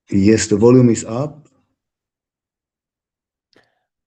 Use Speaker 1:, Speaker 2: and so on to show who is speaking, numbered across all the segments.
Speaker 1: Yes, the volume is up.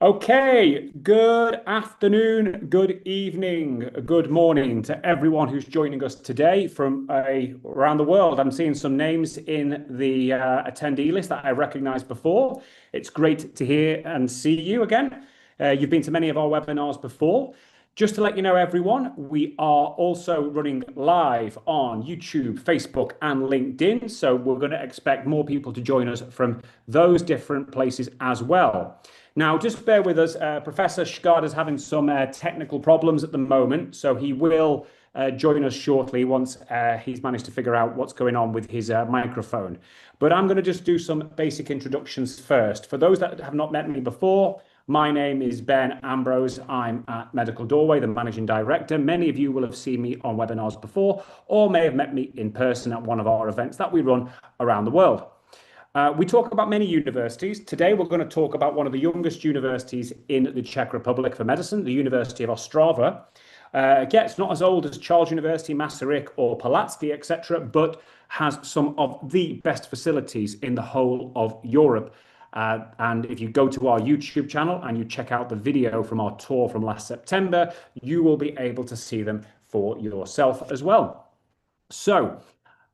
Speaker 2: Okay, good afternoon, good evening, good morning to everyone who's joining us today from around the world. I'm seeing some names in the attendee list that I recognized before. It's great to hear and see you again. You've been to many of our webinars before. Just to let you know, everyone, we are also running live on YouTube, Facebook, and LinkedIn. So we're going to expect more people to join us from those different places as well. Now, just bear with us. Professor Skarda is having some technical problems at the moment, so he will join us shortly once he's managed to figure out what's going on with his microphone. But I'm going to just do some basic introductions first. For those that have not met me before, my name is Ben Ambrose. I'm at Medical Doorway, the Managing Director. Many of you will have seen me on webinars before or may have met me in person at one of our events that we run around the world. We talk about many universities. Today, we're going to talk about one of the youngest universities in the Czech Republic for medicine, the University of Ostrava. Again, it's not as old as Charles University, Masaryk, or Palacký, etc., but has some of the best facilities in the whole of Europe. And if you go to our YouTube channel and you check out the video from our tour from last September, you will be able to see them for yourself as well. So,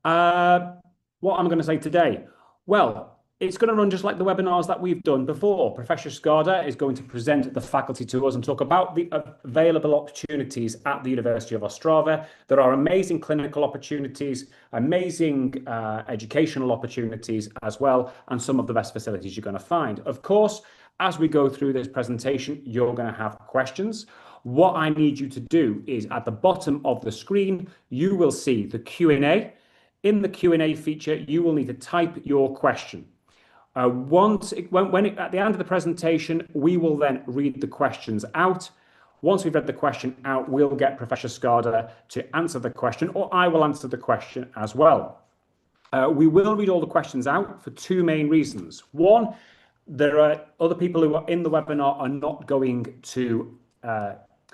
Speaker 2: what I'm going to say today, well, it's going to run just like the webinars that we've done before. Professor Skarda is going to present the faculty to us and talk about the available opportunities at the University of Ostrava. There are amazing clinical opportunities, amazing educational opportunities as well, and some of the best facilities you're going to find. Of course, as we go through this presentation, you're going to have questions. What I need you to do is at the bottom of the screen, you will see the Q&A. In the Q&A feature, you will need to type your question. At the end of the presentation, we will then read the questions out. Once we've read the question out, we'll get Professor Skarda to answer the question, or I will answer the question as well. We will read all the questions out for two main reasons. One, there are other people who are in the webinar are not going to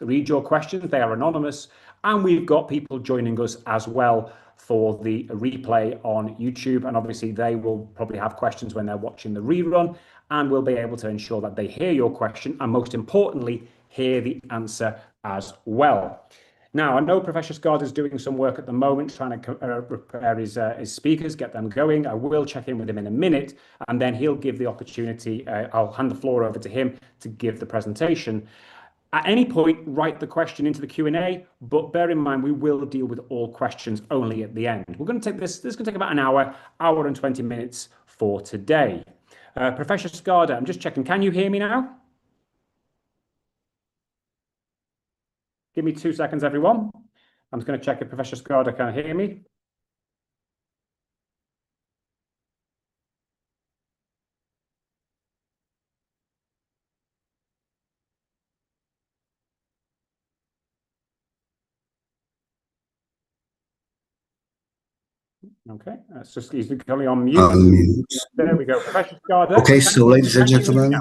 Speaker 2: read your questions. They are anonymous. And we've got people joining us as well for the replay on YouTube. And obviously they will probably have questions when they're watching the rerun, and we'll be able to ensure that they hear your question and most importantly, hear the answer as well. Now, I know Professor Skarda is doing some work at the moment, trying to prepare his speakers, get them going. I will check in with him in a minute, and then he'll give the opportunity. I'll hand the floor over to him to give the presentation. At any point, write the question into the Q&A, but bear in mind, we will deal with all questions only at the end. We're going to take this is going to take about an hour and 20 minutes for today. Professor Skarda, I'm just checking. Can you hear me now? Give me 2 seconds, everyone. I'm just going to check if Professor Skarda can hear me. Okay, that's just he's currently on mute. There we go. Professor Skarda.
Speaker 1: Okay, so ladies and gentlemen,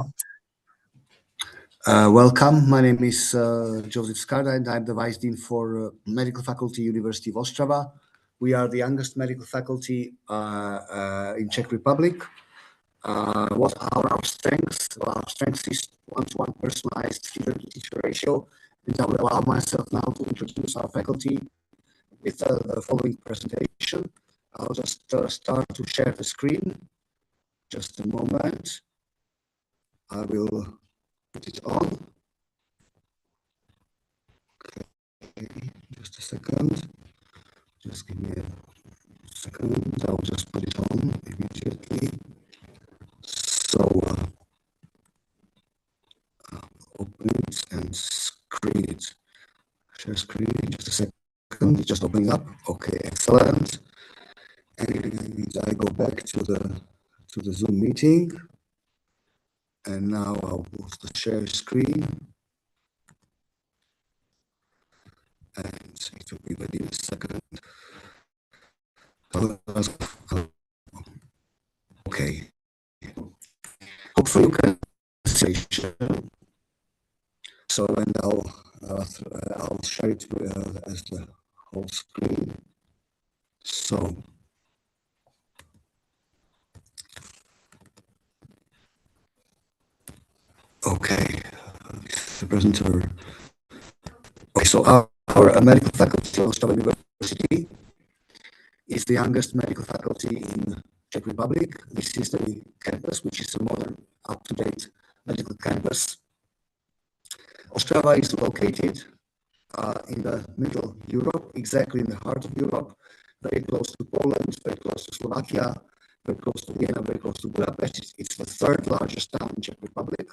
Speaker 1: welcome. My name is Jozef Skarda, and I'm the Vice-Dean for Medical Faculty, University of Ostrava. We are the youngest medical faculty in Czech Republic. What are our strengths? Well, our strength is one-to-one personalized student-to-teacher ratio. And I will allow myself now to introduce our faculty with the following presentation. I'll just start to share the screen. Just a moment. I will put it on. Okay, just a second. Just give me a second. I'll just put it on immediately. So, open it and screen it. Share screen. Just a second. It's just opening up. Okay, excellent. And I go back to the Zoom meeting. And now I'll put the share screen. And it will be ready in a second. Okay. Hopefully you can see. So, and I'll share it as the whole screen. So, Okay, the presenter. Okay, so our medical faculty of Ostrava University is the youngest medical faculty in Czech Republic. This is the campus, which is a modern, up-to-date medical campus. Ostrava is located in the middle Europe, exactly in the heart of Europe, very close to Poland, very close to Slovakia, very close to Vienna, very close to Budapest. It's the third largest town in Czech Republic,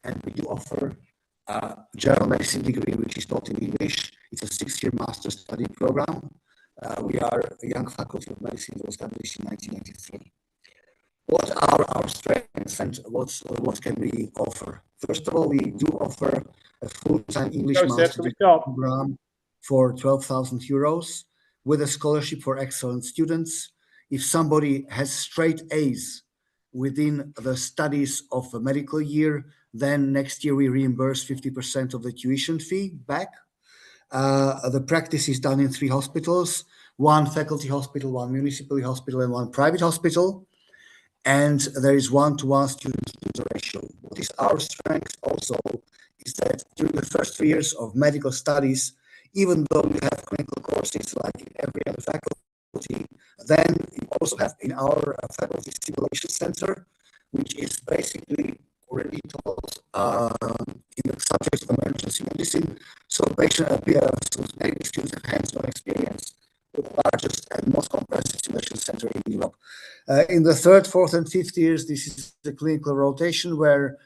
Speaker 1: and we do offer a general medicine degree, which is taught in English. It's a 6-year master's study program. We are a young faculty of medicine that was established in 1993. What are our strengths and what can we offer? First of all, we do offer a full-time English master's program for 12,000 euros with a scholarship for excellent students. If somebody has straight A's within the studies of a medical year, then next year we reimburse 50% of the tuition fee back. The practice is done in 3 hospitals, 1 faculty hospital, 1 municipal hospital, and 1 private hospital. And there is 1-to-1 student-to-tutor ratio. What is our strength also is that during the first 3 years of medical studies, even though we have clinical courses like in every other faculty, then we also have in our faculty simulation center, which is basically already taught in the subject of emergency medicine. So medical students have hands-on experience with the largest and most comprehensive simulation center in Europe. In the 3rd, 4th, and 5th years, this is the clinical rotation where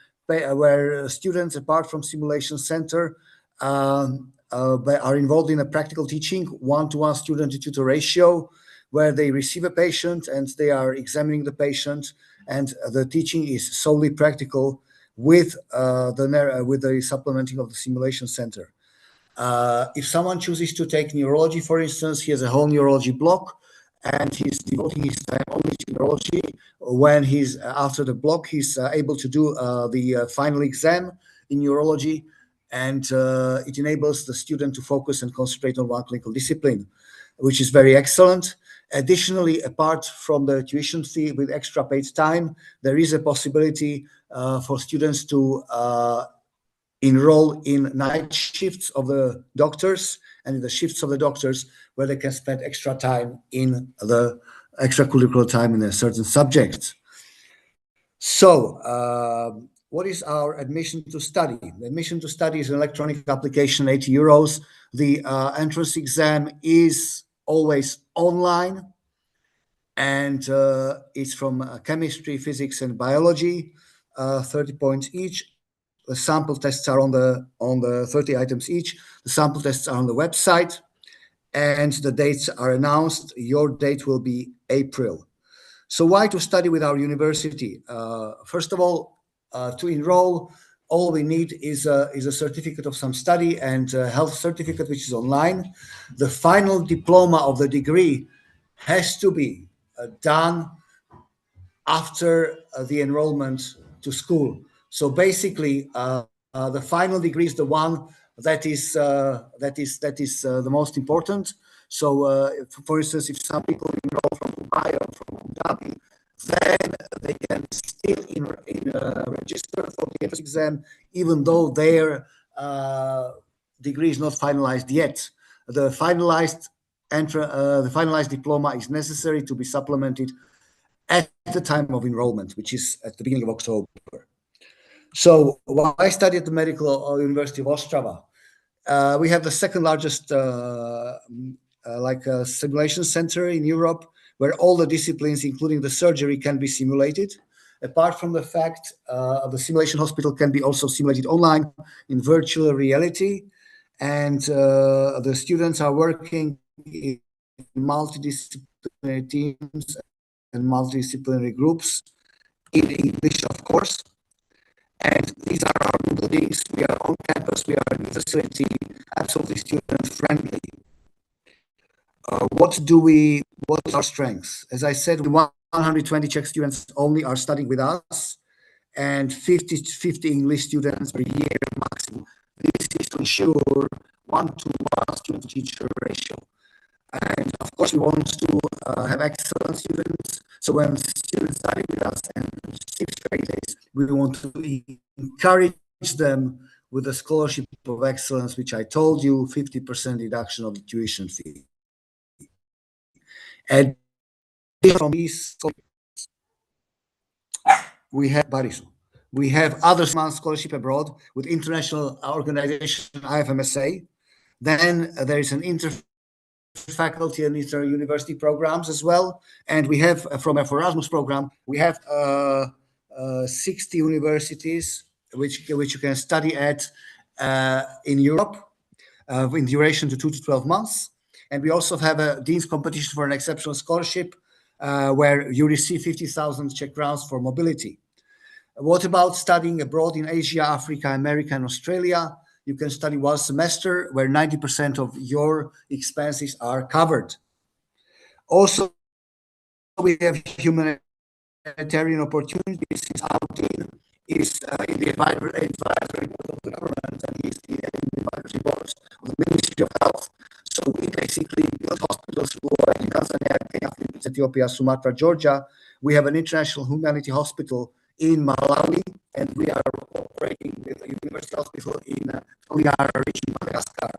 Speaker 1: students, apart from simulation center, are involved in a practical teaching, 1-to-1 student-to-tutor ratio, where they receive a patient and they are examining the patient, and the teaching is solely practical with the supplementing of the simulation center. If someone chooses to take neurology, for instance, he has a whole neurology block, and he's devoting his time only to neurology. When he's after the block, he's able to do the final exam in neurology, and it enables the student to focus and concentrate on one clinical discipline, which is very excellent. Additionally, apart from the tuition fee with extra paid time, there is a possibility for students to enroll in night shifts of the doctors and in the shifts of the doctors where they can spend extra time in the extracurricular time in a certain subject. So what is our admission to study? The admission to study is an electronic application, 80 euros. The entrance exam is always online, and it's from chemistry, physics, and biology, 30 points each. The sample tests are on the 30 items each. The sample tests are on the website, and the dates are announced. Your date will be April. So why to study with our university? First of all, to enroll, all we need is a certificate of some study and a health certificate, which is online. The final diploma of the degree has to be done after the enrollment to school. So basically, the final degree is the one that is the most important. So, for instance, if some people enroll from Dubai or from Abu Dhabi, then they can still register for the entrance exam, even though their degree is not finalized yet. The finalized diploma is necessary to be supplemented at the time of enrollment, which is at the beginning of October. So while I studied at the Medical University of Ostrava, we have the 2nd largest simulation center in Europe, where all the disciplines, including the surgery, can be simulated. Apart from the fact, the simulation hospital can be also simulated online in virtual reality, and the students are working in multidisciplinary teams and multidisciplinary groups in English, of course. And these are our buildings. We are on campus. We are in the facility, absolutely student-friendly. What is our strengths? As I said, 120 Czech students only are studying with us, and 50 English students per year maximum. This is to ensure 1-to-1 student-to-teacher ratio. And of course, we want to have excellent students. So when students study with us and receive straight A's, we want to encourage them with a scholarship of excellence, which I told you, 50% reduction of the tuition fee. And from these, we have other scholarship abroad with international organization IFMSA. Then there is an inter-faculty and inter-university programs as well. And we have from a Erasmus program, we have 60 universities which you can study at in Europe in duration to 2 to 12 months. And we also have a Dean's competition for an exceptional scholarship where you receive 50,000 Czech crowns for mobility. What about studying abroad in Asia, Africa, America, and Australia? You can study 1 semester where 90% of your expenses are covered. Also, we have humanitarian opportunities. Since our dean is in the advisory board of the government and he's in the advisory board of the Ministry of Health. So we basically build hospitals in Tanzania, Kenya, Ethiopia, Sumatra, Georgia. We have an international humanity hospital in Malawi, and we are operating with a university hospital in Toliara region, Madagascar.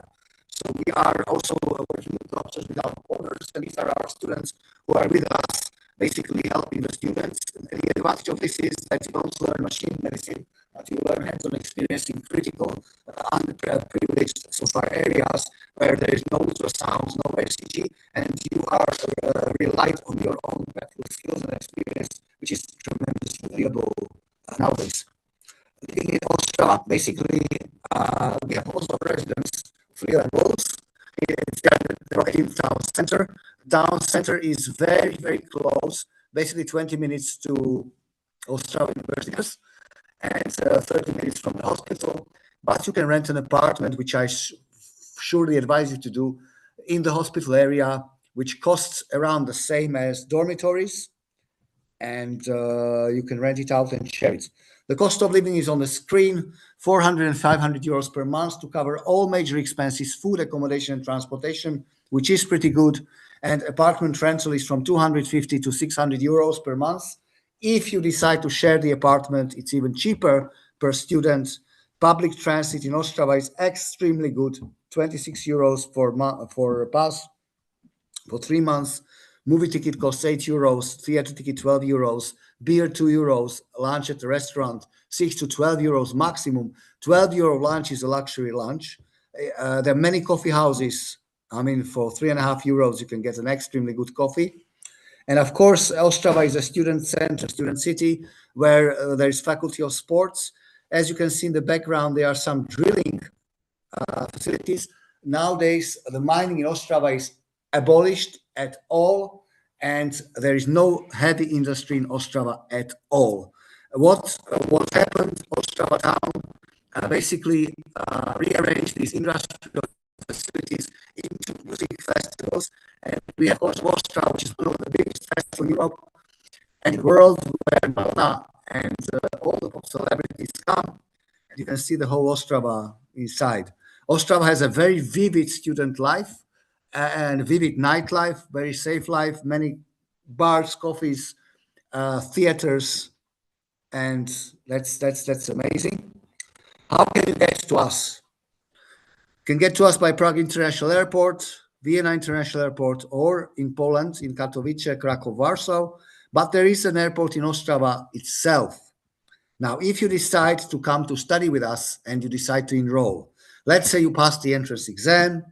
Speaker 1: So we are also working with Doctors Without Borders, and these are our students who are with us, basically helping the students. And the advantage of this is that you don't learn machine medicine, but you learn hands-on experience in critical, underprivileged so far areas where there is no ultrasound, no ECG, and you are relied on your own practical skills and experience, which is tremendously valuable nowadays. Living in Ostrava, basically, we have also residents, free and roads. It's right in town center. Town center is very, very close, basically 20 minutes to Ostrava University and 30 minutes from the hospital. But you can rent an apartment, which I surely advise you to do, in the hospital area, which costs around the same as dormitories. And you can rent it out and share it. The cost of living is on the screen, 400 and 500 euros per month to cover all major expenses, food, accommodation, and transportation, which is pretty good. And apartment rental is from 250 to 600 euros per month. If you decide to share the apartment, it's even cheaper per student. Public transit in Ostrava is extremely good, 26 euros for a pass for 3 months. Movie ticket costs 8 euros, theater ticket 12 euros, beer 2 euros, lunch at the restaurant 6 to 12 euros maximum. 12 euro lunch is a luxury lunch. There are many coffee houses. I mean, for 3.5 euros, you can get an extremely good coffee. And of course, Ostrava is a student center, student city, where there is faculty of sports. As you can see in the background, there are some drilling facilities. Nowadays, the mining in Ostrava is abolished at all, and there is no heavy industry in Ostrava at all. What happened? Ostrava town basically rearranged these industrial facilities into music festivals, and we have also Ostrava, which is one of the biggest festivals in Europe and the world, where Madonna and all the pop celebrities come, and you can see the whole Ostrava inside. Ostrava has a very vivid student life and vivid nightlife, very safe life, many bars, coffees, theaters, and that's amazing. How can you get to us? You can get to us by Prague International Airport, Vienna International Airport, or in Poland, in Katowice, Krakow, Warsaw. But there is an airport in Ostrava itself. Now, if you decide to come to study with us and you decide to enroll, let's say you pass the entrance exam,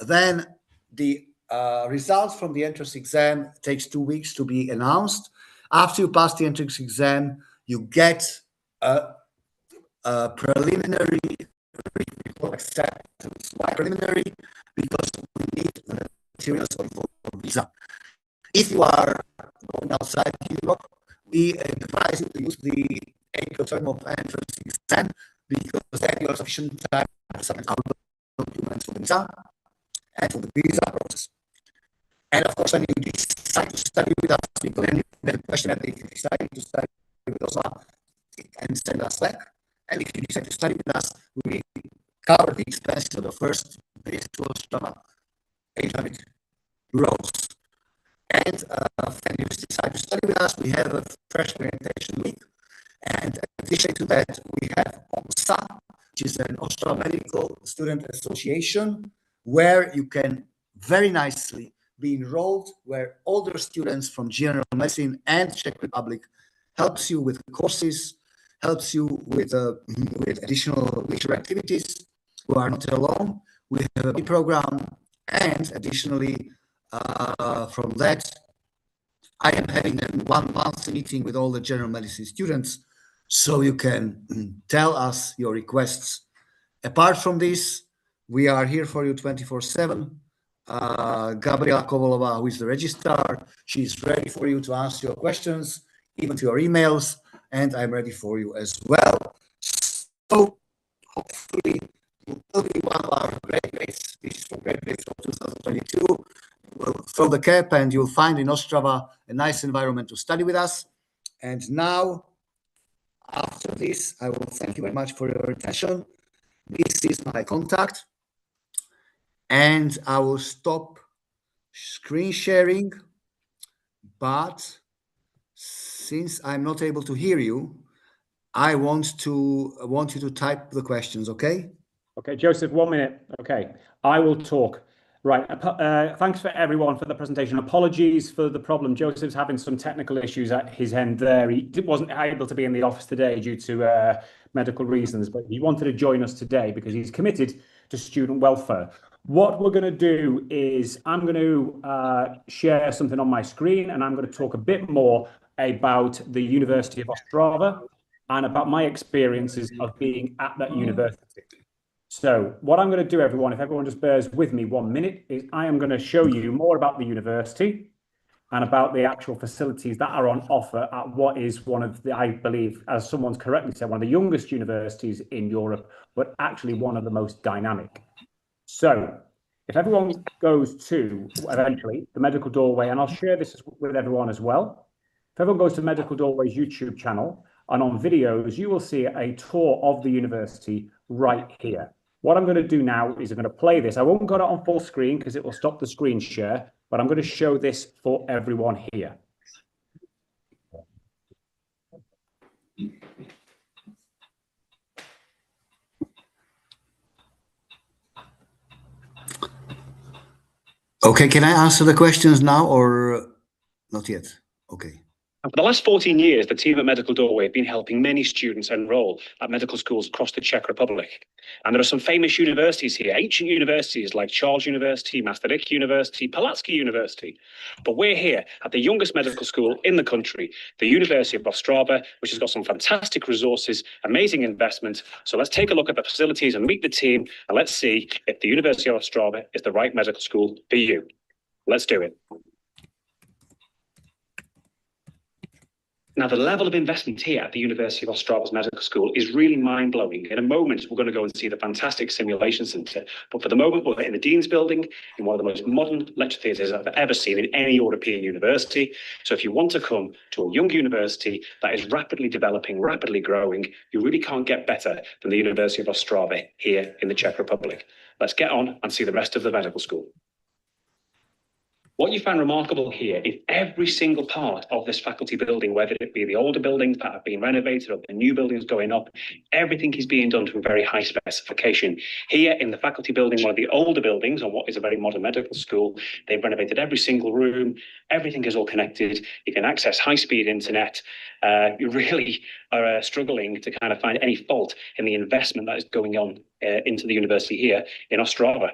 Speaker 1: then the results from the entrance exam takes 2 weeks to be announced. After you pass the entrance exam, you get a preliminary acceptance. Why preliminary? Because we need the materials for visa. If you are going outside Europe, we advise you to use the April term of entrance exam, because then you have sufficient time to submit our documents for the visa and for the visa process. And of course, when you decide to study with us, we can the question that if you decide to study with us, and send us back. And if you decide to study with us, we cover the expenses of the first visit to Ostrava, 800 euros. And when you decide to study with us, we have a fresh orientation week. And in addition to that, we have on Ostrava Medical Student Association, where you can very nicely be enrolled, where older students from general medicine and Czech Republic helps you with courses, helps you with additional leisure activities. You are not alone. We have a big program, and additionally, from that, I am having a one-month meeting with all the general medicine students, so you can tell us your requests. Apart from this, we are here for you 24/7. Gabriela Kovalova, who is the registrar, she's ready for you to answer your questions, even to your emails, and I'm ready for you as well. So hopefully you will be one of our graduates. This is for graduates of 2022. We'll throw the cap and you'll find in Ostrava a nice environment to study with us. And now, after this, I will thank you very much for your attention. This is my contact. And I will stop screen sharing, but since I'm not able to hear you, I want you to type the questions, okay?
Speaker 2: Okay, Joseph, 1 minute. Okay, I will talk. Right, thanks for everyone for the presentation. Apologies for the problem. Joseph's having some technical issues at his end there. He wasn't able to be in the office today due to medical reasons, but he wanted to join us today because he's committed to student welfare. What we're going to do is I'm going to share something on my screen, and I'm going to talk a bit more about the University of Ostrava and about my experiences of being at that university. So what I'm going to do, everyone, if everyone just bears with me 1 minute, is I am going to show you more about the university and about the actual facilities that are on offer at what is one of the, I believe, as someone's correctly said, one of the youngest universities in Europe, but actually one of the most dynamic. So if everyone goes to, eventually, the Medical Doorway, and I'll share this with everyone as well. If everyone goes to Medical Doorway's YouTube channel, and on videos, you will see a tour of the university right here. What I'm going to do now is I'm going to play this. I won't go on full screen because it will stop the screen share, but I'm going to show this for everyone here.
Speaker 1: Okay, can I answer the questions now or not yet? Okay.
Speaker 3: And for the last 14 years, the team at Medical Doorway have been helping many students enroll at medical schools across the Czech Republic. And there are some famous universities here, ancient universities like Charles University, Masaryk University, Palacky University. But we're here at the youngest medical school in the country, the University of Ostrava, which has got some fantastic resources, amazing investment. So let's take a look at the facilities and meet the team, and let's see if the University of Ostrava is the right medical school for you. Let's do it. Now, the level of investment here at the University of Ostrava's Medical School is really mind-blowing. In a moment, we're going to go and see the fantastic simulation centre. But for the moment, we're in the Dean's Building, in one of the most modern lecture theatres I've ever seen in any European university. So if you want to come to a young university that is rapidly developing, rapidly growing, you really can't get better than the University of Ostrava here in the Czech Republic. Let's get on and see the rest of the medical school. What you find remarkable here is every single part of this faculty building, whether it be the older buildings that have been renovated or the new buildings going up, everything is being done to a very high specification. Here in the faculty building, one of the older buildings on what is a very modern medical school, they've renovated every single room. Everything is all connected. You can access high-speed internet. You really are struggling to kind of find any fault in the investment that is going on into the university here in Ostrava.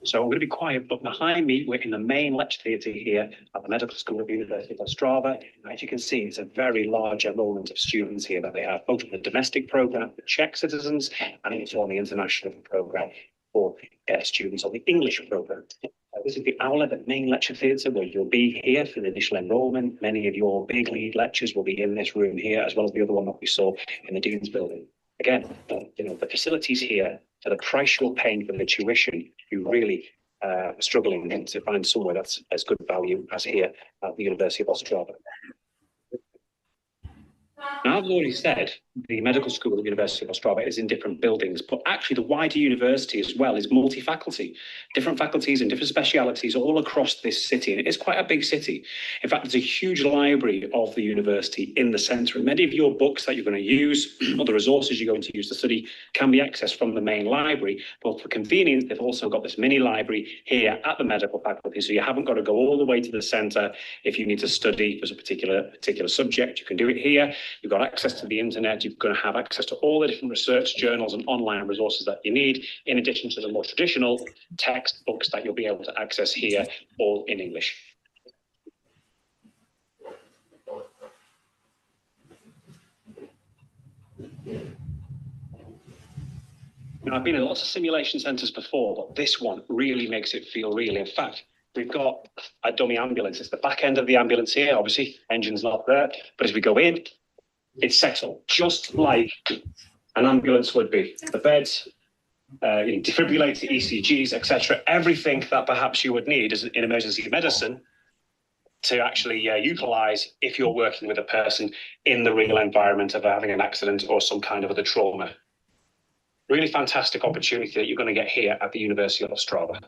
Speaker 3: So I'm going to be quiet, but behind me, we're in the main lecture theatre here at the Medical School of the University of Ostrava. As you can see, it's a very large enrolment of students here that they have, both in the domestic programme for Czech citizens and also on the international programme for students on the English programme. This is the Aula, the main lecture theatre, where you'll be here for the initial enrolment. Many of your big lead lectures will be in this room here, as well as the other one that we saw in the Dean's Building. Again, the facilities here, for the price you're paying for the tuition, you really are struggling to find somewhere that's as good value as here at the University of Ostrava. Now, I've already said the medical school at the University of Ostrava is in different buildings, but actually the wider university as well is multi-faculty, different faculties and different specialities all across this city. And it is quite a big city. In fact, there's a huge library of the university in the centre, and many of your books that you're going to use or the resources you're going to use to study can be accessed from the main library. But for convenience, they've also got this mini library here at the medical faculty, so you haven't got to go all the way to the centre if you need to study for a particular subject. You can do it here. You've got access to the internet. You're going to have access to all the different research journals and online resources that you need, in addition to the more traditional textbooks that you'll be able to access here, all in English. Now, I've been in lots of simulation centres before, but this one really makes it feel real. In fact, we've got a dummy ambulance. It's the back end of the ambulance here. Obviously, engine's not there. But as we go in, it's set up just like an ambulance would be. The beds, defibrillator, ECGs, etc. Everything that perhaps you would need as in emergency medicine to actually utilise if you're working with a person in the real environment of having an accident or some kind of other trauma. Really fantastic opportunity that you're going to get here at the University of Ostrava.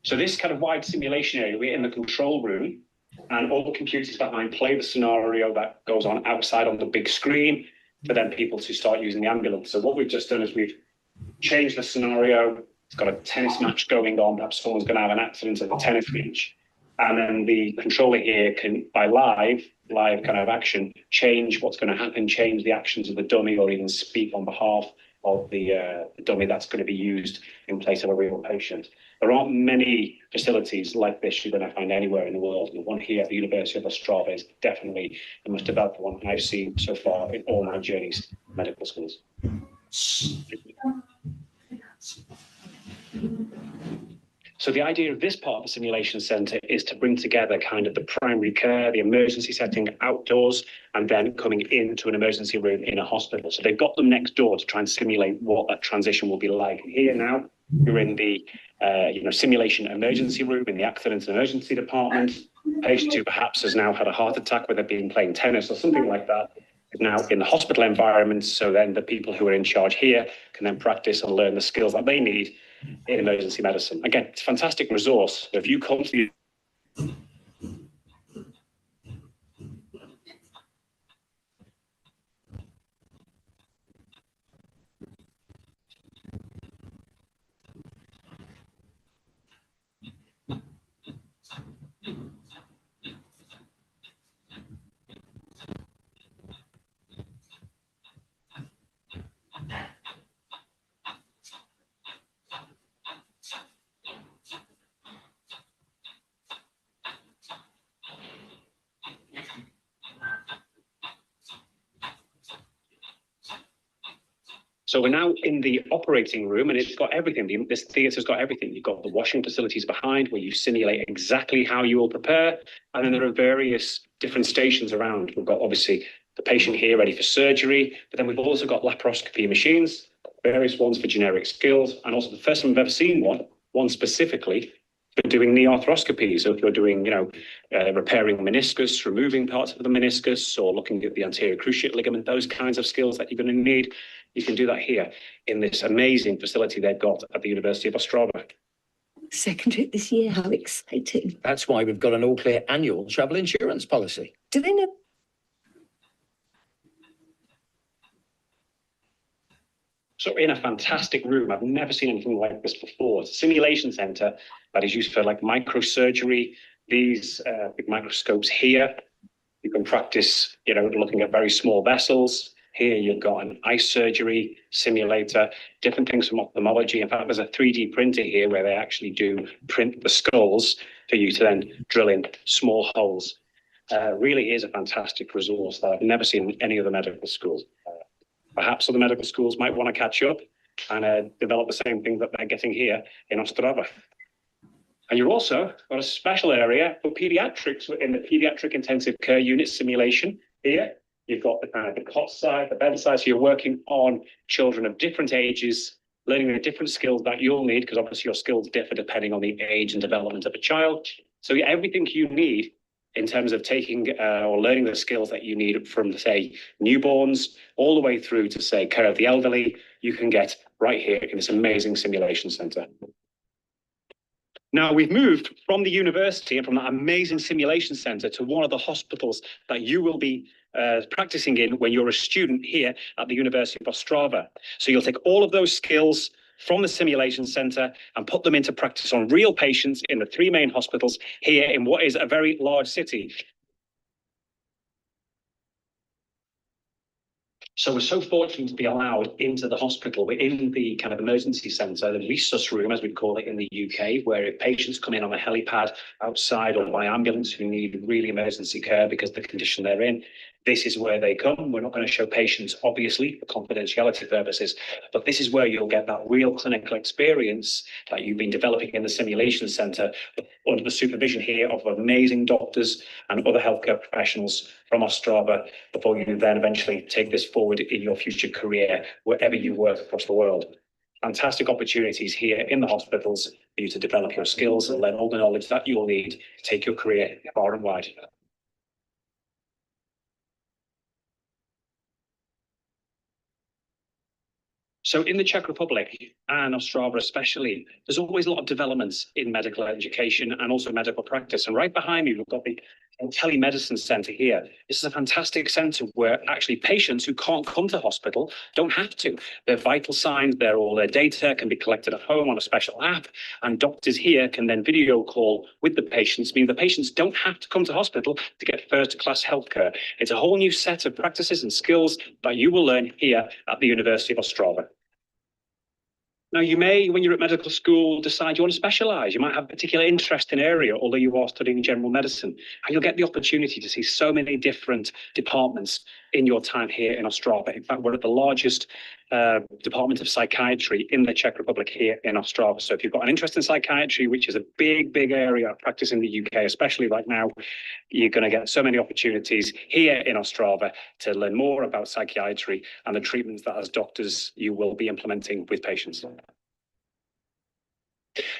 Speaker 3: So this kind of wide simulation area, we're in the control room, and all the computers behind play the scenario that goes on outside on the big screen for then people to start using the ambulance. So what we've just done is we've changed the scenario. It's got a tennis match going on. Perhaps someone's going to have an accident at the tennis match. And then the controller here can, by live kind of action, change what's going to happen, change the actions of the dummy, or even speak on behalf of the dummy that's going to be used in place of a real patient. There aren't many facilities like this you're going to find anywhere in the world. The one here at the University of Ostrava is definitely the most developed one I've seen so far in all my journeys in medical schools. So the idea of this part of the simulation centre is to bring together kind of the primary care, the emergency setting outdoors, and then coming into an emergency room in a hospital. So they've got them next door to try and simulate what a transition will be like. Here now, you're in the simulation emergency room in the accident and emergency department. Patient who perhaps has now had a heart attack, whether they've been playing tennis or something like that, is now in the hospital environment. So then the people who are in charge here can then practice and learn the skills that they need in emergency medicine. Again, it's a fantastic resource. If you come to the So we're now in the operating room, and it's got everything. This theatre's got everything. You've got the washing facilities behind where you simulate exactly how you will prepare. And then there are various different stations around. We've got obviously the patient here ready for surgery, but then we've also got laparoscopy machines, various ones for generic skills. And also the first time I've ever seen one specifically for doing knee arthroscopy. So if you're doing, repairing meniscus, removing parts of the meniscus, or looking at the anterior cruciate ligament, those kinds of skills that you're going to need, you can do that here in this amazing facility they've got at the University of Ostrava.
Speaker 4: Second trip this year, how exciting.
Speaker 5: That's why we've got an all-clear annual travel insurance policy.
Speaker 4: Do they know?
Speaker 3: So in a fantastic room, I've never seen anything like this before. It's a simulation centre that is used for like microsurgery. These big microscopes here, you can practice, looking at very small vessels. Here you've got an eye surgery simulator, different things from ophthalmology. In fact, there's a 3D printer here where they actually do print the skulls for you to then drill in small holes. Really is a fantastic resource that I've never seen in any other medical schools. Perhaps other medical schools might want to catch up and develop the same thing that they're getting here in Ostrava. And you've also got a special area for pediatrics in the pediatric intensive care unit simulation here. You've got the kind of the cot side, the bed side, so you're working on children of different ages, learning the different skills that you'll need, because obviously your skills differ depending on the age and development of a child. So everything you need in terms of taking or learning the skills that you need from, say, newborns all the way through to, say, care of the elderly, you can get right here in this amazing simulation centre. Now, we've moved from the university and from that amazing simulation centre to one of the hospitals that you will be practicing in when you're a student here at the University of Ostrava. So you'll take all of those skills from the simulation centre and put them into practice on real patients in the three main hospitals here in what is a very large city. So we're so fortunate to be allowed into the hospital. We're in the kind of emergency centre, the resus room, as we call it in the UK, where if patients come in on a helipad outside or by ambulance who need really emergency care because of the condition they're in, this is where they come. We're not going to show patients, obviously, for confidentiality purposes, but this is where you'll get that real clinical experience that you've been developing in the simulation centre under the supervision here of amazing doctors and other healthcare professionals from Ostrava before you then eventually take this forward in your future career, wherever you work across the world. Fantastic opportunities here in the hospitals for you to develop your skills and learn all the knowledge that you'll need to take your career far and wide. So in the Czech Republic and Ostrava especially, there's always a lot of developments in medical education and also medical practice. And right behind me, we've got the telemedicine centre here. This is a fantastic centre where actually patients who can't come to hospital don't have to. Their vital signs, all their data can be collected at home on a special app, and doctors here can then video call with the patients, meaning the patients don't have to come to hospital to get first-class healthcare. It's a whole new set of practices and skills that you will learn here at the University of Ostrava. Now, you may, when you're at medical school, decide you want to specialise. You might have a particular interest in an area, although you are studying general medicine. And you'll get the opportunity to see so many different departments in your time here in Ostrava. In fact, we're at the largest department of psychiatry in the Czech Republic here in Ostrava. So if you've got an interest in psychiatry, which is a big, big area of practice in the UK, especially right now, you're going to get so many opportunities here in Ostrava to learn more about psychiatry and the treatments that as doctors you will be implementing with patients.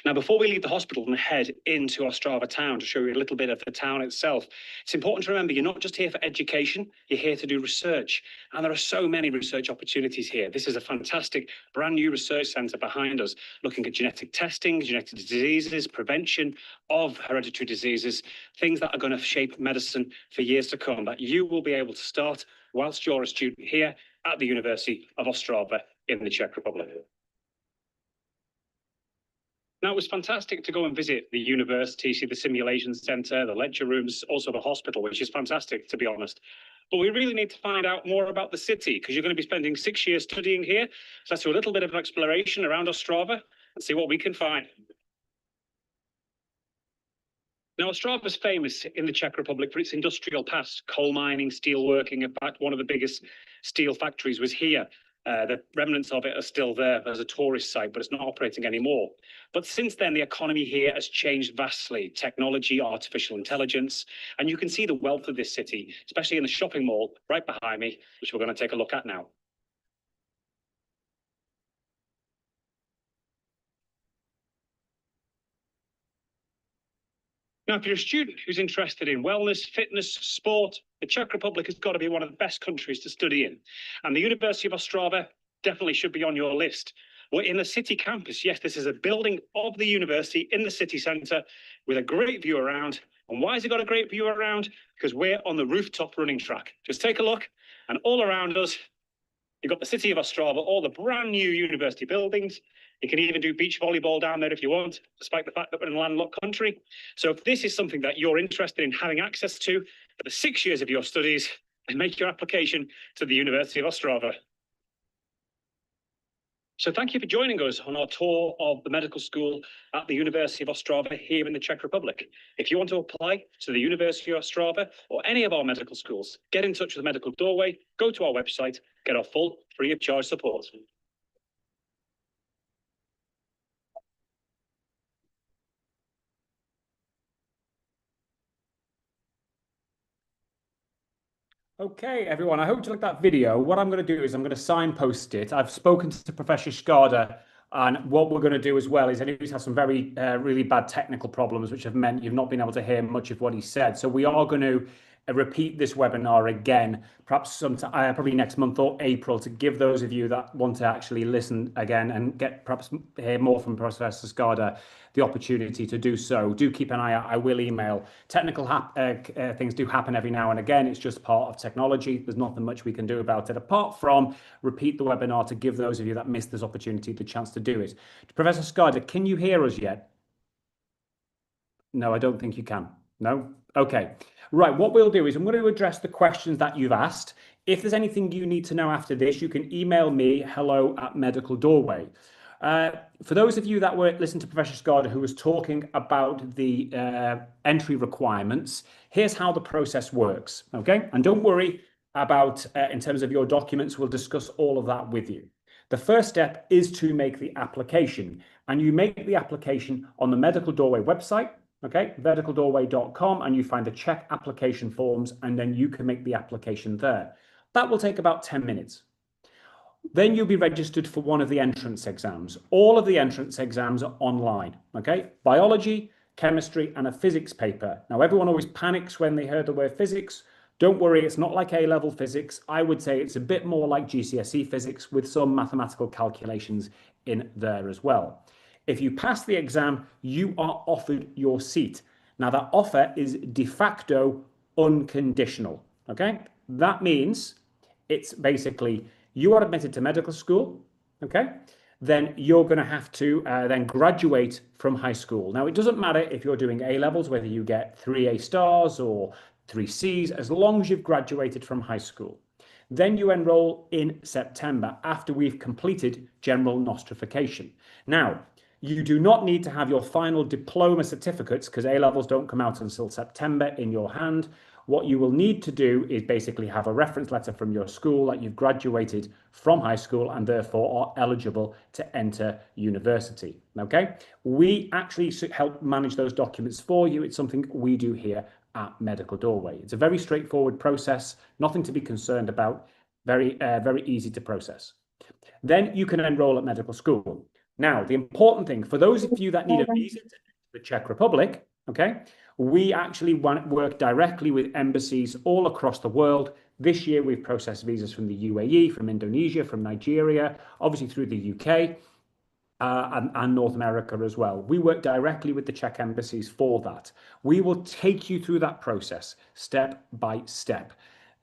Speaker 3: Now, before we leave the hospital and head into Ostrava town to show you a little bit of the town itself, it's important to remember you're not just here for education, you're here to do research. And there are so many research opportunities here. This is a fantastic brand new research centre behind us, looking at genetic testing, genetic diseases, prevention of hereditary diseases, things that are going to shape medicine for years to come, that you will be able to start whilst you're a student here at the University of Ostrava in the Czech Republic. Now, it was fantastic to go and visit the university, see the simulation centre, the lecture rooms, also the hospital, which is fantastic, to be honest. But we really need to find out more about the city, because you're going to be spending 6 years studying here. So let's do a little bit of an exploration around Ostrava and see what we can find. Now, Ostrava is famous in the Czech Republic for its industrial past, coal mining, steel working. In fact, one of the biggest steel factories was here. The remnants of it are still there as a tourist site, but it's not operating anymore. But since then, the economy here has changed vastly. Technology, artificial intelligence, and you can see the wealth of this city, especially in the shopping mall right behind me, which we're going to take a look at now. Now, if you're a student who's interested in wellness, fitness, sport, the Czech Republic has got to be one of the best countries to study in. And the University of Ostrava definitely should be on your list. We're in the city campus. Yes, this is a building of the university in the city centre with a great view around. And why has it got a great view around? Because we're on the rooftop running track. Just take a look, and all around us, you've got the city of Ostrava, all the brand new university buildings. You can even do beach volleyball down there if you want, despite the fact that we're in a landlocked country. So if this is something that you're interested in having access to for the 6 years of your studies, then make your application to the University of Ostrava. So thank you for joining us on our tour of the medical school at the University of Ostrava here in the Czech Republic. If you want to apply to the University of Ostrava or any of our medical schools, get in touch with the Medical Doorway, go to our website, get our full free of charge support.
Speaker 2: Okay, everyone, I hope you liked that video. What I'm going to do is I'm going to signpost it. I've spoken to Professor Skarda And what we're going to do as well is, I know he's had some very really bad technical problems, which have meant you've not been able to hear much of what he said. So we are going to repeat this webinar again, perhaps sometime, probably next month or April, to give those of you that want to actually listen again and get perhaps hear more from Professor Skarda the opportunity to do so. Do keep an eye out. I will email. Technical things do happen every now and again. It's just part of technology. There's nothing much we can do about it apart from repeat the webinar to give those of you that missed this opportunity the chance to do it. Professor Skarda, can you hear us yet? No, I don't think you can. No? Okay. Right, what we'll do is I'm going to address the questions that you've asked. If there's anything you need to know after this, you can email me, hello@Medical Doorway. For those of you that were listening to Professor Skarda, who was talking about the entry requirements, here's how the process works, okay? And don't worry about, in terms of your documents, we'll discuss all of that with you. The first step is to make the application, and you make the application on the Medical Doorway website, okay, medicaldoorway.com, and you find the check application forms, and then you can make the application there. That will take about 10 minutes. Then you'll be registered for one of the entrance exams. All of the entrance exams are online, okay? Biology, chemistry, and a physics paper. Now, everyone always panics when they hear the word physics. Don't worry, it's not like A-level physics. I would say it's a bit more like GCSE physics with some mathematical calculations in there as well. If you pass the exam, you are offered your seat. Now, that offer is de facto unconditional, okay? That means it's basically you are admitted to medical school, okay? Then you're going to have to then graduate from high school. Now, it doesn't matter if you're doing A-levels, whether you get 3 A stars or 3 Cs, as long as you've graduated from high school. Then you enroll in September after we've completed general nostrification. Now, you do not need to have your final diploma certificates because A-levels don't come out until September in your hand. What you will need to do is basically have a reference letter from your school that you've graduated from high school and therefore are eligible to enter university, okay? We actually help manage those documents for you. It's something we do here at Medical Doorway. It's a very straightforward process, nothing to be concerned about, very easy to process. Then you can enroll at medical school. Now, the important thing, for those of you that need a visa to the Czech Republic, okay, we actually work directly with embassies all across the world. This year, we've processed visas from the UAE, from Indonesia, from Nigeria, obviously through the UK and North America as well. We work directly with the Czech embassies for that. We will take you through that process step by step.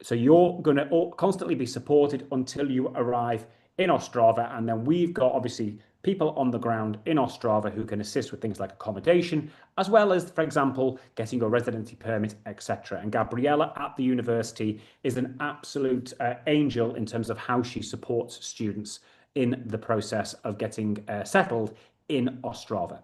Speaker 2: So you're going to constantly be supported until you arrive in Ostrava, and then we've got obviously people on the ground in Ostrava who can assist with things like accommodation, as well as, for example, getting your residency permit, etc. And Gabriella at the university is an absolute angel in terms of how she supports students in the process of getting settled in Ostrava.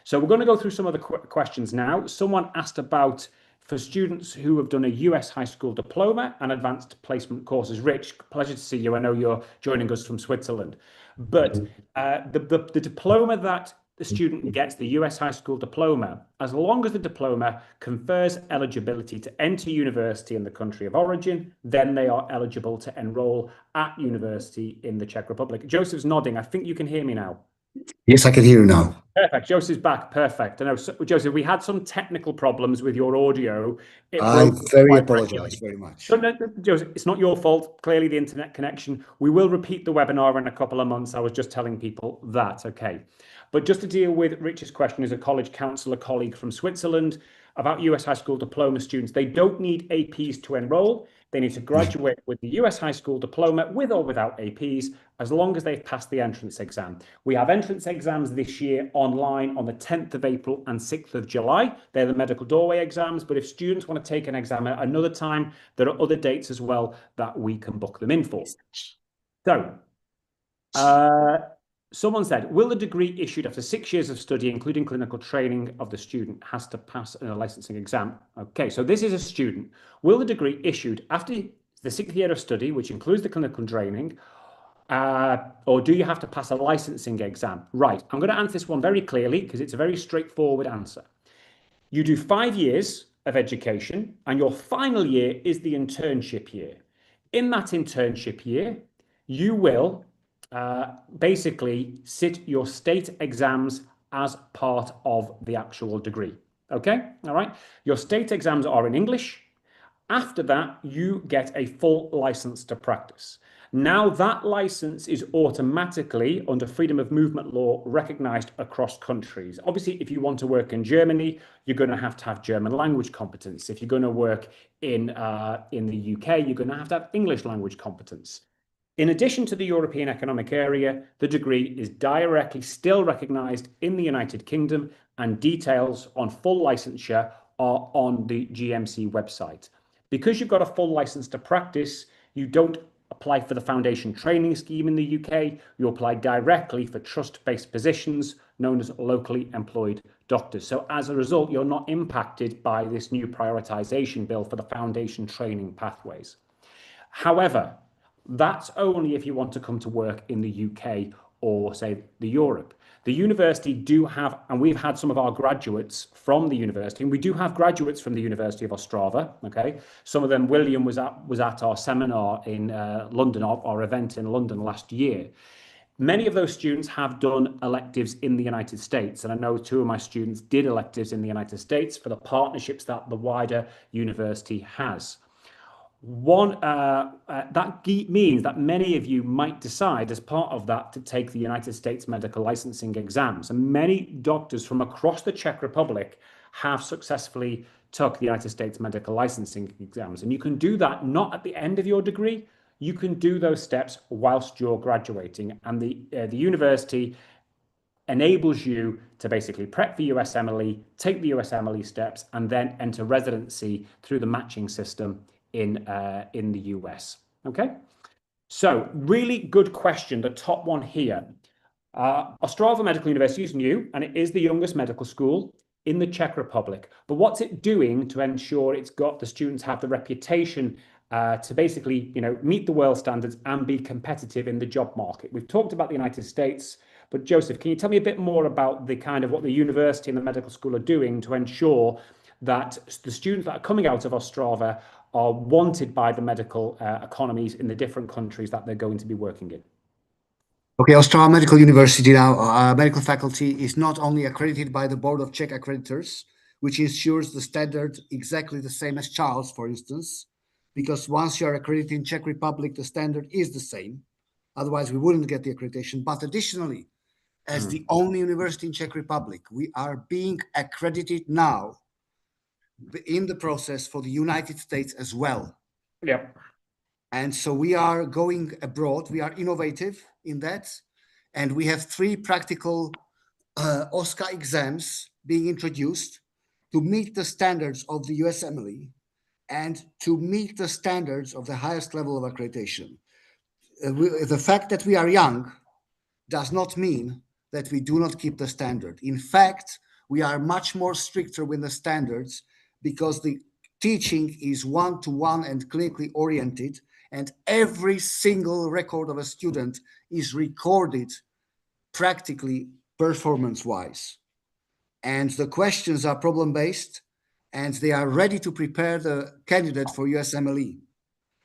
Speaker 2: So we're going to go through some of the questions now. Someone asked about, for students who have done a US high school diploma and advanced placement courses. Rich, pleasure to see you. I know you're joining us from Switzerland. But the diploma that the student gets, the US high school diploma, as long as the diploma confers eligibility to enter university in the country of origin, then they are eligible to enroll at university in the Czech Republic. Joseph's nodding. I think you can hear me now.
Speaker 1: Yes, I can hear you now.
Speaker 2: Perfect. Joseph's back. Perfect. I know, Joseph, we had some technical problems with your audio.
Speaker 1: I very apologize very much.
Speaker 2: No, Joseph, it's not your fault. Clearly, the internet connection. We will repeat the webinar in a couple of months. I was just telling people that. Okay. But just to deal with Rich's question, as a college counsellor colleague from Switzerland, about US high school diploma students, they don't need APs to enroll. They need to graduate with the US high school diploma with or without APs, as long as they've passed the entrance exam. We have entrance exams this year online on the 10th of April and 6th of July. They're the Medical Doorway exams, but if students want to take an exam at another time, there are other dates as well that we can book them in for. So, someone said, will the degree issued after 6 years of study, including clinical training of the student, has to pass a licensing exam? Okay, so this is a student. Will the degree issued after the 6th year of study, which includes the clinical training, or do you have to pass a licensing exam? Right, I'm going to answer this one very clearly because it's a very straightforward answer. You do 5 years of education and your final year is the internship year. In that internship year, you will basically sit your state exams as part of the actual degree. Okay, all right. Your state exams are in English. After that, you get a full license to practice. Now that license is automatically, under freedom of movement law, recognized across countries. Obviously, if you want to work in Germany, you're going to have German language competence. If you're going to work in the UK, you're going to have English language competence. In addition to the European Economic Area, the degree is directly still recognized in the United Kingdom, and details on full licensure are on the GMC website. Because you've got a full license to practice, you don't apply for the foundation training scheme in the UK. You apply directly for trust-based positions known as locally employed doctors. So as a result, you're not impacted by this new prioritisation bill for the foundation training pathways. However, that's only if you want to come to work in the UK or, say, the Europe. The university do have, and we've had some of our graduates from the university, and we do have graduates from the University of Ostrava, okay? Some of them, William was at our seminar in London, our event in London last year. Many of those students have done electives in the United States, and I know 2 of my students did electives in the United States for the partnerships that the wider university has. That means that many of you might decide as part of that to take the United States medical licensing exams. And many doctors from across the Czech Republic have successfully took the United States medical licensing exams. And you can do that not at the end of your degree. You can do those steps whilst you're graduating. And the university enables you to basically prep for USMLE, take the USMLE steps, and then enter residency through the matching system in the US. Okay, so really good question, the top one here. Ostrava Medical University is new, and it is the youngest medical school in the Czech Republic. But what's it doing to ensure it's got the students have the reputation to basically, meet the world standards and be competitive in the job market? We've talked about the United States, but Joseph, can you tell me a bit more about the kind of what the university and the medical school are doing to ensure that the students that are coming out of Ostrava are wanted by the medical economies in the different countries that they're going to be working in?
Speaker 1: Okay, Ostrava Medical University now, medical faculty is not only accredited by the Board of Czech Accreditors, which ensures the standard exactly the same as Charles, for instance, because once you're accredited in Czech Republic, the standard is the same. Otherwise, we wouldn't get the accreditation. But additionally, as the only university in Czech Republic, we are being accredited now in the process for the United States as well.
Speaker 2: Yep.
Speaker 1: And so we are going abroad. We are innovative in that. And we have 3 practical OSCA exams being introduced to meet the standards of the USMLE and to meet the standards of the highest level of accreditation. The fact that we are young does not mean that we do not keep the standard. In fact, we are much more stricter with the standards because the teaching is one-to-one and clinically oriented, and every single record of a student is recorded practically performance-wise. And the questions are problem-based, and they are ready to prepare the candidate for USMLE.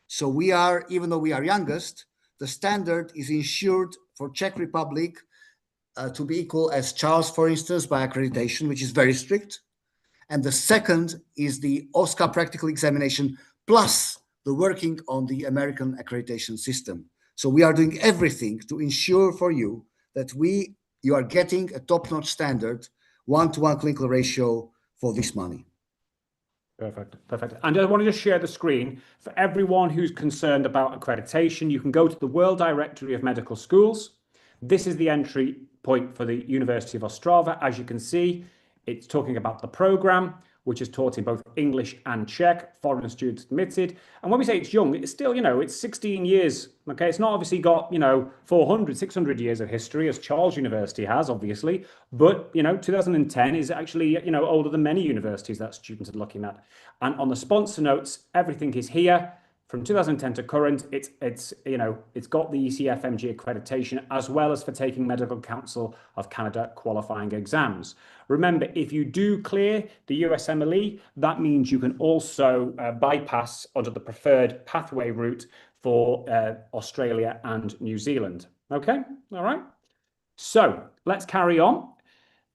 Speaker 1: So we are, even though we are youngest, the standard is ensured for Czech Republic to be equal as Charles, for instance, by accreditation, which is very strict. And the second is the OSCA practical examination plus the working on the American accreditation system. So we are doing everything to ensure for you that you are getting a top-notch standard, one-to-one clinical ratio for this money.
Speaker 2: Perfect, perfect. And I want to just share the screen for everyone who's concerned about accreditation. You can go to the World Directory of Medical Schools. This is the entry point for the University of Ostrava. As you can see, it's talking about the program, which is taught in both English and Czech, foreign students admitted. And when we say it's young, it's still, it's 16 years. Okay, it's not obviously got, 400, 600 years of history, as Charles University has, obviously. But, 2010 is actually, older than many universities that students are looking at. And on the sponsor notes, everything is here. From 2010 to current, it's got the ECFMG accreditation, as well as for taking Medical Council of Canada qualifying exams. Remember, if you do clear the USMLE, that means you can also bypass onto the preferred pathway route for Australia and New Zealand. Okay, all right. So let's carry on.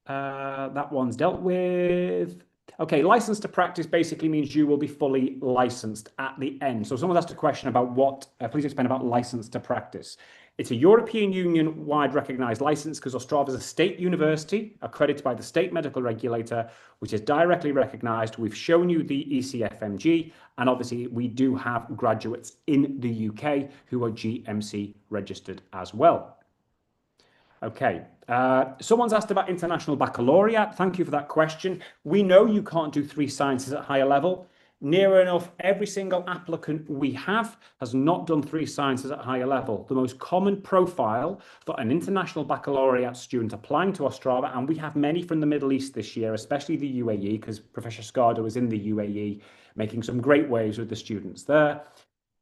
Speaker 2: That one's dealt with. Okay, license to practice basically means you will be fully licensed at the end. So someone's asked a question about what, please explain about license to practice. It's a European Union-wide recognised license because Ostrava is a state university accredited by the state medical regulator, which is directly recognised. We've shown you the ECFMG, and obviously we do have graduates in the UK who are GMC registered as well. Okay, someone's asked about international baccalaureate. Thank you for that question. We know you can't do 3 sciences at higher level. Near enough every single applicant we have has not done 3 sciences at higher level. The most common profile for an international baccalaureate student applying to Ostrava, and we have many from the Middle East this year, especially the UAE, because Professor Skarda was in the UAE making some great waves with the students there.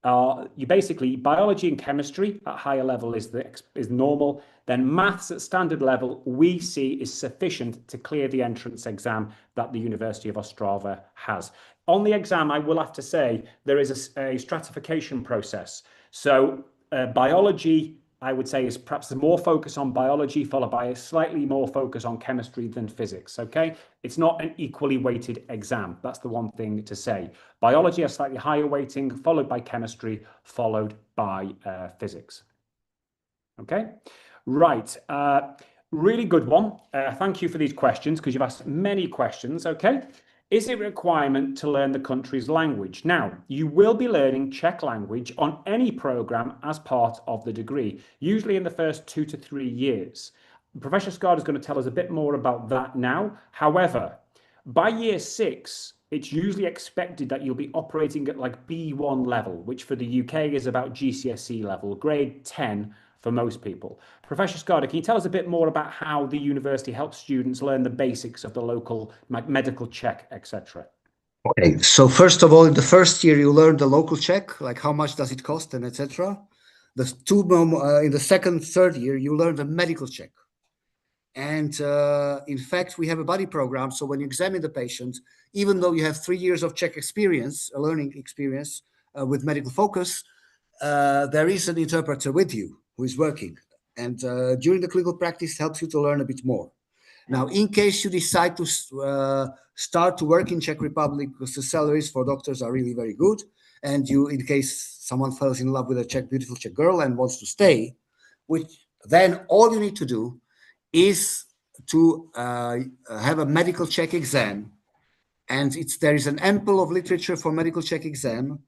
Speaker 2: You basically, biology and chemistry at higher level is normal. Then maths at standard level, we see is sufficient to clear the entrance exam that the University of Ostrava has. On the exam, I will have to say, there is a stratification process. So biology, I would say, is perhaps more focus on biology, followed by a slightly more focus on chemistry than physics, okay? It's not an equally weighted exam. That's the one thing to say. Biology has slightly higher weighting, followed by chemistry, followed by physics. Okay, right. Really good one. Thank you for these questions, because you've asked many questions, okay? Is it a requirement to learn the country's language? Now, you will be learning Czech language on any program as part of the degree, usually in the first 2 to 3 years. Professor Skarda is going to tell us a bit more about that now. However, by year 6, it's usually expected that you'll be operating at like B1 level, which for the UK is about GCSE level, grade 10 for most people. Professor Skarda, can you tell us a bit more about how the university helps students learn the basics of the local medical Czech, etc.?
Speaker 1: Okay, so first of all, in the first year, you learn the local Czech, like how much does it cost and etc. In the second, third year, you learn the medical Czech. And in fact, we have a buddy program. So when you examine the patient, even though you have 3 years of Czech experience, a learning experience with medical focus, there is an interpreter with you who is working. And during the clinical practice, helps you to learn a bit more. Now, in case you decide to start to work in Czech Republic, because the salaries for doctors are really very good, and in case someone falls in love with a beautiful Czech girl and wants to stay, then all you need to do is to have a medical Czech exam. And there is an ample of literature for medical Czech exam.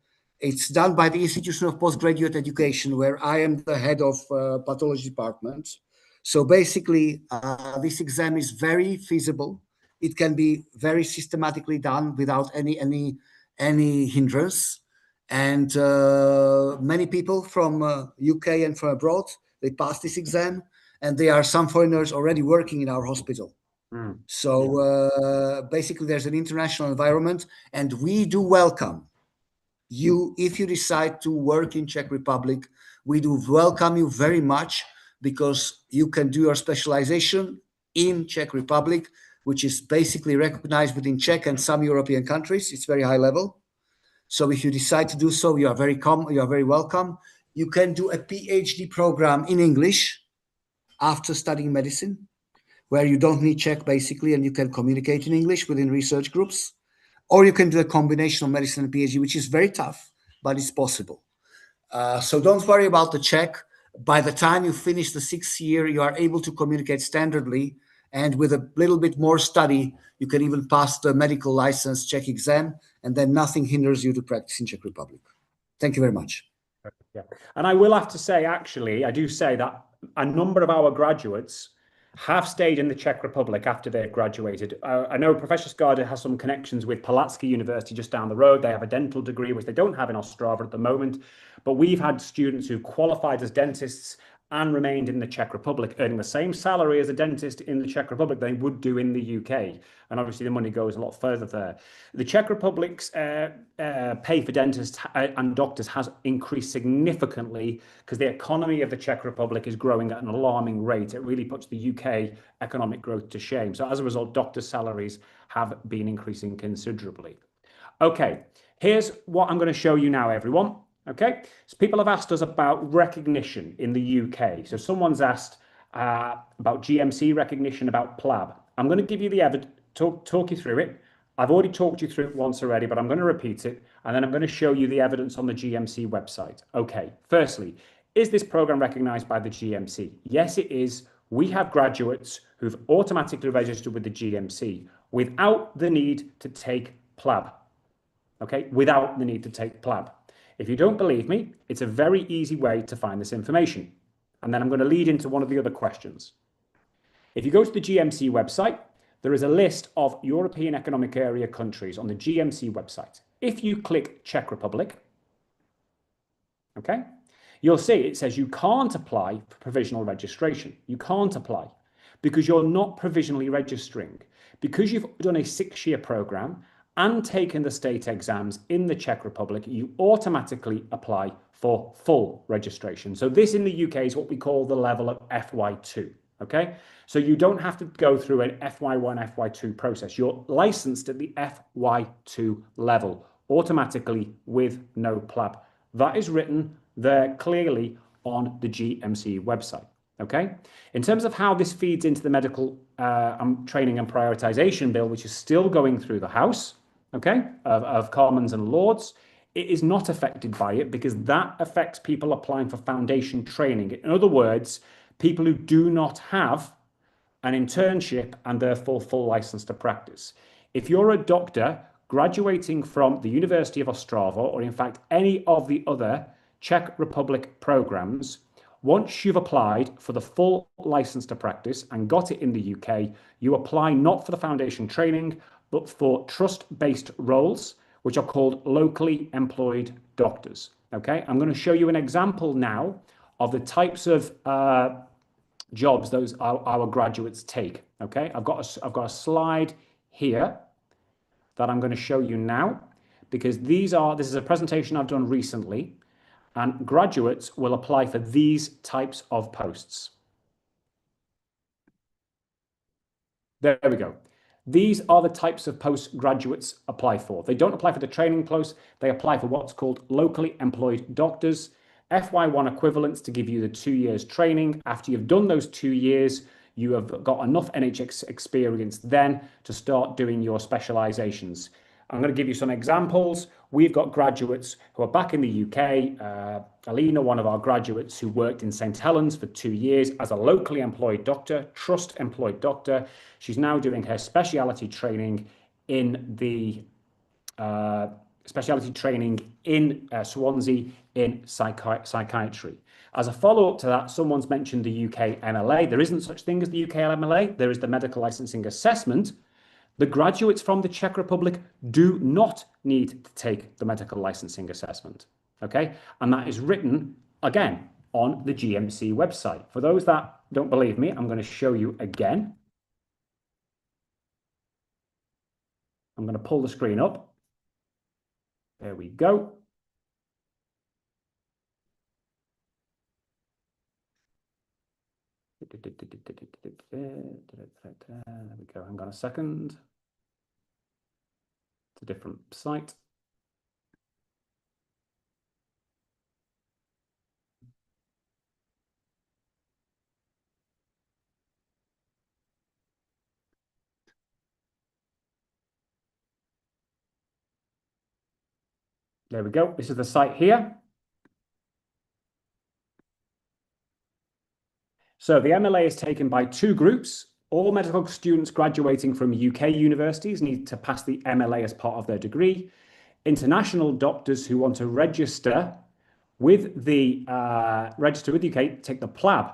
Speaker 1: It's done by the Institution of Postgraduate Education, where I am the head of pathology department. So basically, this exam is very feasible. It can be very systematically done without any hindrance. And many people from UK and from abroad, they pass this exam, and there are some foreigners already working in our hospital. So basically, there's an international environment, and we do welcome you. If you decide to work in Czech Republic, we do welcome you very much, because you can do your specialization in Czech Republic, which is basically recognized within Czech and some European countries. It's very high level. So if you decide to do so, you are very welcome. You can do a PhD program in English after studying medicine, where you don't need Czech basically, and you can communicate in English within research groups. Or you can do a combination of medicine and PhD, which is very tough, but it's possible. So don't worry about the Czech. By the time you finish the 6th year, you are able to communicate standardly. And with a little bit more study, you can even pass the medical license Czech exam, and then nothing hinders you to practice in Czech Republic. Thank you very much.
Speaker 2: Yeah. And I will have to say, actually, I do say that a number of our graduates have stayed in the Czech Republic after they've graduated. I know Professor Skarda has some connections with Palacký University just down the road. They have a dental degree, which they don't have in Ostrava at the moment. But we've had students who qualified as dentists and remained in the Czech Republic, earning the same salary as a dentist in the Czech Republic they would do in the UK. And obviously the money goes a lot further there. The Czech Republic's pay for dentists and doctors has increased significantly, because the economy of the Czech Republic is growing at an alarming rate. It really puts the UK economic growth to shame. So as a result, doctors' salaries have been increasing considerably. Okay, here's what I'm going to show you now, everyone. Okay, so people have asked us about recognition in the UK. So someone's asked about GMC recognition, about PLAB. I'm going to give you the evidence, talk you through it. I've already talked you through it once already, but I'm going to repeat it, and then I'm going to show you the evidence on the GMC website. Okay, firstly, is this program recognized by the GMC? Yes, it is. We have graduates who've automatically registered with the GMC without the need to take PLAB. Okay, without the need to take PLAB. If you don't believe me, it's a very easy way to find this information. And then I'm going to lead into one of the other questions. If you go to the GMC website, there is a list of European Economic Area countries on the GMC website. If you click Czech Republic, okay, you'll see it says you can't apply for provisional registration. You can't apply because you're not provisionally registering. Because you've done a 6-year program and taken the state exams in the Czech Republic, you automatically apply for full registration. So this in the UK is what we call the level of FY2. Okay, so you don't have to go through an FY1, FY2 process. You're licensed at the FY2 level automatically with no PLAB. That is written there clearly on the GMC website. Okay, in terms of how this feeds into the medical training and prioritization bill, which is still going through the House, okay, of Commons and Lords, it is not affected by it because that affects people applying for foundation training. In other words, people who do not have an internship and therefore full license to practice. If you're a doctor graduating from the University of Ostrava, or in fact any of the other Czech Republic programs, once you've applied for the full license to practice and got it in the UK, you apply not for the foundation training, but for trust-based roles, which are called locally employed doctors. Okay, I'm going to show you an example now of the types of jobs those our graduates take. Okay, I've got a slide here that I'm going to show you now because this is a presentation I've done recently, and graduates will apply for these types of posts. There we go. These are the types of posts graduates apply for. They don't apply for the training post, they apply for what's called locally employed doctors. FY1 equivalents to give you the 2 years training. After you've done those 2 years, you have got enough NHS experience then to start doing your specializations. I'm going to give you some examples. We've got graduates who are back in the UK. Alina, one of our graduates who worked in St. Helens for 2 years as a locally employed doctor, trust employed doctor. She's now doing her speciality training in the Swansea in psychiatry. As a follow-up to that, someone's mentioned the UK MLA. There isn't such thing as the UK MLA. There is the medical licensing assessment. The graduates from the Czech Republic do not need to take the medical licensing assessment. Okay, and that is written again on the GMC website. For those that don't believe me, I'm going to show you again. I'm going to pull the screen up. There we go. There we go. Hang on a second. It's a different site. There we go. This is the site here. So the MLA is taken by 2 groups. All medical students graduating from UK universities need to pass the MLA as part of their degree. International doctors who want to register with the UK take the PLAB.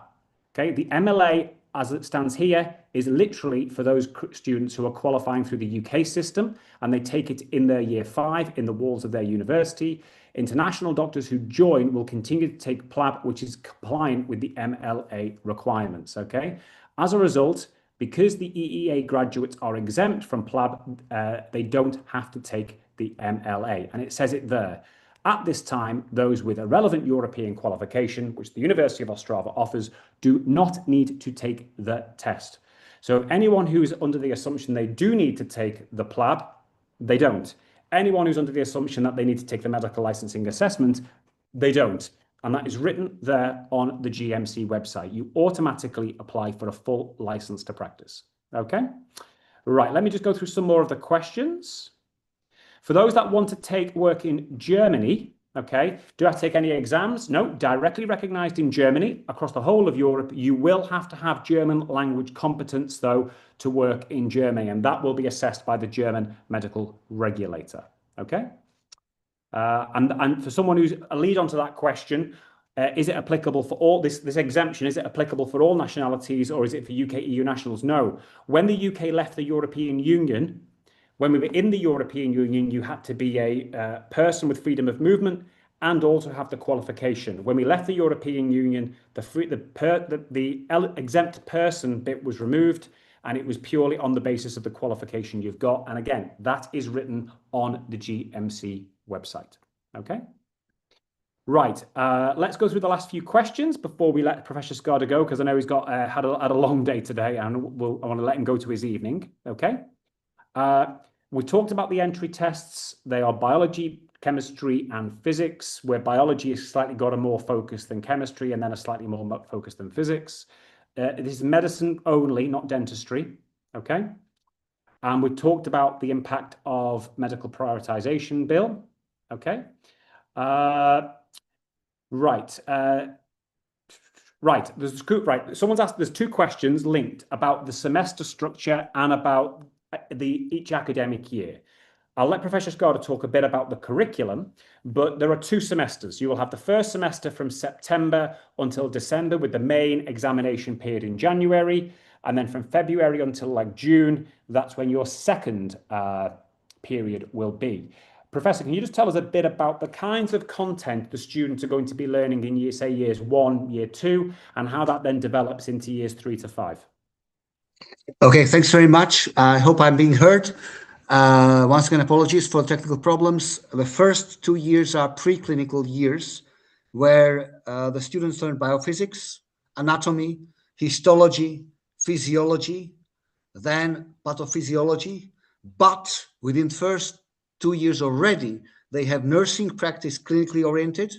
Speaker 2: Okay, the MLA as it stands here is literally for those students who are qualifying through the UK system, and they take it in their year 5 in the walls of their university. International doctors who join will continue to take PLAB, which is compliant with the MLA requirements. Okay, as a result, because the EEA graduates are exempt from PLAB, they don't have to take the MLA, and it says it there. At this time, those with a relevant European qualification, which the University of Ostrava offers, do not need to take the test. So anyone who's under the assumption they do need to take the PLAB, they don't. Anyone who's under the assumption that they need to take the medical licensing assessment, They don't. And that is written there on the GMC website. You automatically apply for a full license to practice. Okay? Right, let me just go through some more of the questions. For those that want to take work in Germany, okay, do I take any exams? No, directly recognized in Germany. Across the whole of Europe, you will have to have German language competence, though, to work in Germany, and that will be assessed by the German medical regulator, okay? And for someone who's a lead onto that question, is it applicable for all this exemption? Is it applicable for all nationalities, or is it for UK EU nationals? No. When the UK left the European Union, when we were in the European Union, you had to be a person with freedom of movement and also have the qualification. When we left the European Union, the exempt person bit was removed, and it was purely on the basis of the qualification you've got. And again, that is written on the GMC website. Okay. Right. Let's go through the last few questions before we let Professor Skarda go, because I know he's got had a long day today, and I want to let him go to his evening. Okay. We talked about the entry tests. They are biology, chemistry, and physics, where biology has slightly got a more focus than chemistry, and then a slightly more focus than physics. This is medicine only, not dentistry. Okay. And we talked about the impact of medical prioritization bill. Okay. Right. Right. Someone's asked, there's two questions linked about the semester structure and about each academic year. I'll let Professor Skarda talk a bit about the curriculum, but there are two semesters. You will have the first semester from September until December, with the main examination period in January. And then from February until like June, that's when your second period will be. Professor, can you just tell us a bit about the kinds of content the students are going to be learning in years 1, year 2, and how that then develops into years 3 to 5?
Speaker 1: Okay, thanks very much. I hope I'm being heard. Once again, apologies for technical problems. The first 2 years are preclinical years, where the students learn biophysics, anatomy, histology, physiology, then pathophysiology. But within the first 2 years already, they have nursing practice clinically oriented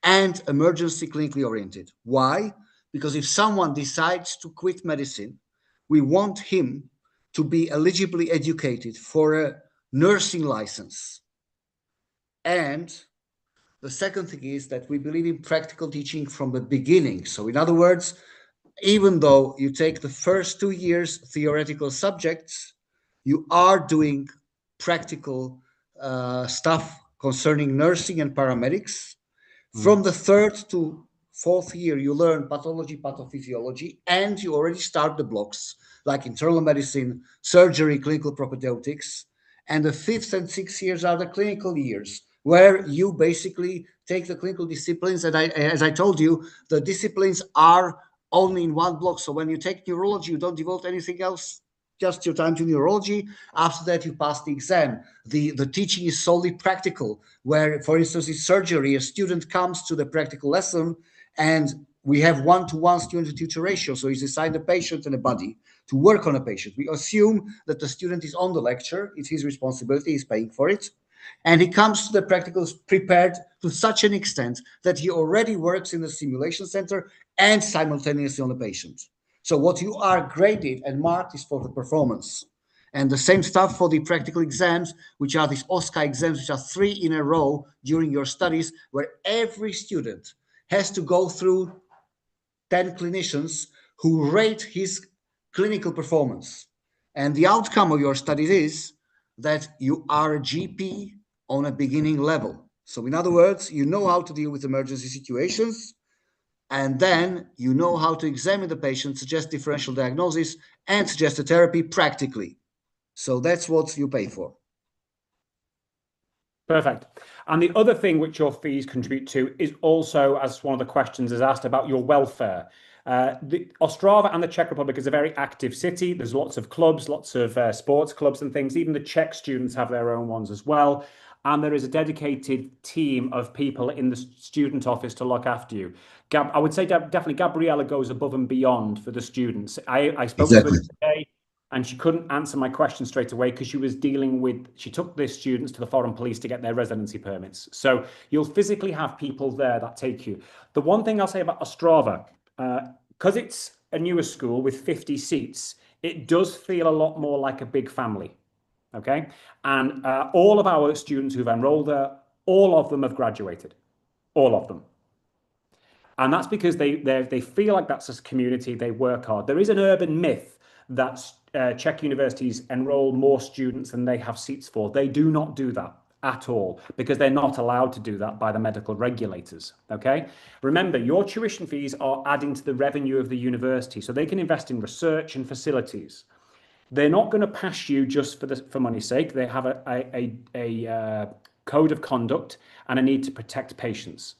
Speaker 1: and emergency clinically oriented. Why? Because if someone decides to quit medicine, we want him to be eligibly educated for a nursing license. And the second thing is that we believe in practical teaching from the beginning. So in other words, even though you take the first 2 years theoretical subjects, you are doing practical stuff concerning nursing and paramedics. From the 3rd to 4th year, you learn pathology, pathophysiology, and you already start the blocks like internal medicine, surgery, clinical propedeutics. And the 5th and 6th years are the clinical years, where you basically take the clinical disciplines. And as I told you, the disciplines are only in one block. So when you take neurology, you don't devote anything else, just your time to neurology. After that, you pass the exam. The teaching is solely practical, where, for instance, in surgery, a student comes to the practical lesson, and we have 1-to-1 student-to-teacher ratio. So he's assigned a patient and a buddy to work on a patient. We assume that the student is on the lecture. It's his responsibility. He's paying for it. And he comes to the practicals prepared to such an extent that he already works in the simulation center and simultaneously on the patient. So what you are graded and marked is for the performance. And the same stuff for the practical exams, which are these OSCA exams, which are 3 in a row during your studies, where every student has to go through 10 clinicians who rate his clinical performance. And the outcome of your studies is that you are a GP on a beginning level. So in other words, you know how to deal with emergency situations, and then you know how to examine the patient, suggest differential diagnosis, and suggest a therapy practically. So that's what you pay for.
Speaker 2: Perfect. And the other thing which your fees contribute to is also, as one of the questions is asked, about your welfare. The Ostrava and the Czech Republic is a very active city. There's lots of clubs, lots of sports clubs and things. Even the Czech students have their own ones as well. And there is a dedicated team of people in the student office to look after you. I would say definitely Gabriella goes above and beyond for the students. I spoke to her today. and she couldn't answer my question straight away because she was dealing with, she took the students to the foreign police to get their residency permits. So you'll physically have people there that take you. The one thing I'll say about Ostrava, because it's a newer school with 50 seats, it does feel a lot more like a big family, okay? And all of our students who've enrolled there, all of them have graduated, all of them. And that's because they feel like that's a community, they work hard. There is an urban myth that Czech universities enroll more students than they have seats for. They do not do that at all because they're not allowed to do that by the medical regulators, okay? Remember, your tuition fees are adding to the revenue of the university, so they can invest in research and facilities. They're not going to pass you just for money's sake. They have a code of conduct and a need to protect patients.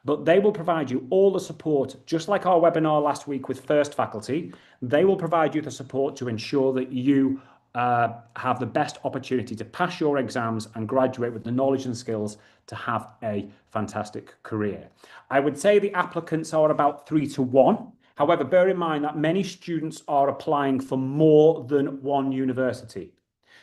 Speaker 2: But they will provide you all the support, just like our webinar last week with First Faculty. They will provide you the support to ensure that you have the best opportunity to pass your exams and graduate with the knowledge and skills to have a fantastic career. I would say the applicants are about 3 to 1. However, bear in mind that many students are applying for more than one university.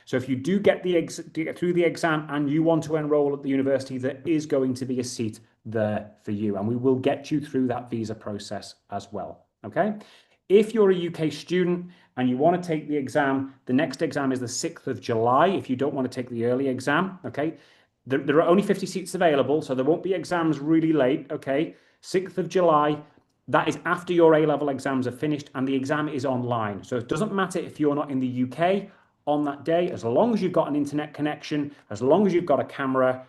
Speaker 2: So if you do get through the exam and you want to enroll at the university, there is going to be a seat there for you, and we will get you through that visa process as well, okay? If you're a UK student and you want to take the exam, the next exam is the 6th of July if you don't want to take the early exam, okay? There are only 50 seats available, so there won't be exams really late, okay? 6th of July, that is after your A-level exams are finished, and the exam is online. So it doesn't matter if you're not in the UK on that day, as long as you've got an internet connection, as long as you've got a camera,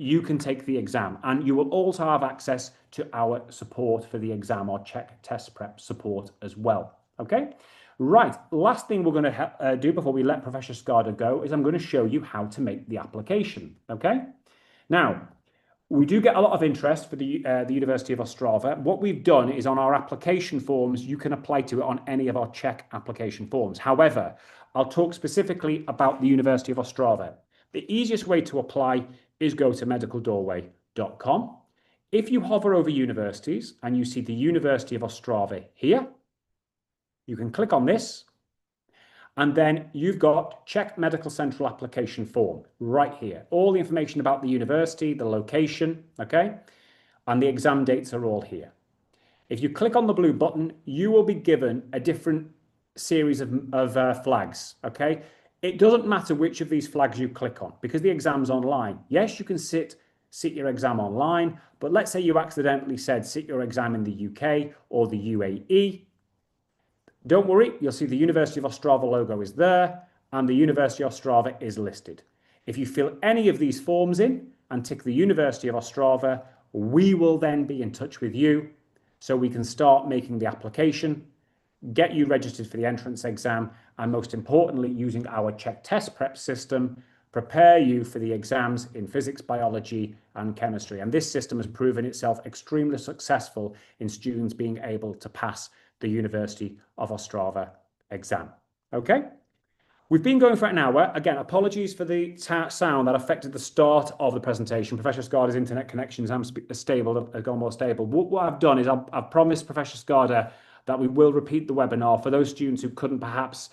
Speaker 2: you can take the exam, and you will also have access to our support for the exam, or Czech test prep support as well. Okay, right. Last thing we're going to do before we let Professor Skarda go is I'm going to show you how to make the application. Okay, now we do get a lot of interest for the University of Ostrava. What we've done is on our application forms, you can apply to it on any of our Czech application forms. However, I'll talk specifically about the University of Ostrava. The easiest way to apply is go to medicaldoorway.com. If you hover over universities and you see the University of Ostrava here, you can click on this, and then you've got Czech Medical Central application form right here. All the information about the university, the location, okay? And the exam dates are all here. If you click on the blue button, you will be given a different series of flags, okay? It doesn't matter which of these flags you click on because the exam's online. Yes, you can sit your exam online, but let's say you accidentally said sit your exam in the UK or the UAE. Don't worry, you'll see the University of Ostrava logo is there and the University of Ostrava is listed. If you fill any of these forms in and tick the University of Ostrava, we will then be in touch with you so we can start making the application, get you registered for the entrance exam, and most importantly, using our Czech test prep system, prepare you for the exams in physics, biology, and chemistry. And this system has proven itself extremely successful in students being able to pass the University of Ostrava exam. Okay? We've been going for an hour. Again, apologies for the sound that affected the start of the presentation. Professor Skarda's internet connection is unstable, has gone more stable. What I've done is I've promised Professor Skarda that we will repeat the webinar for those students who couldn't perhaps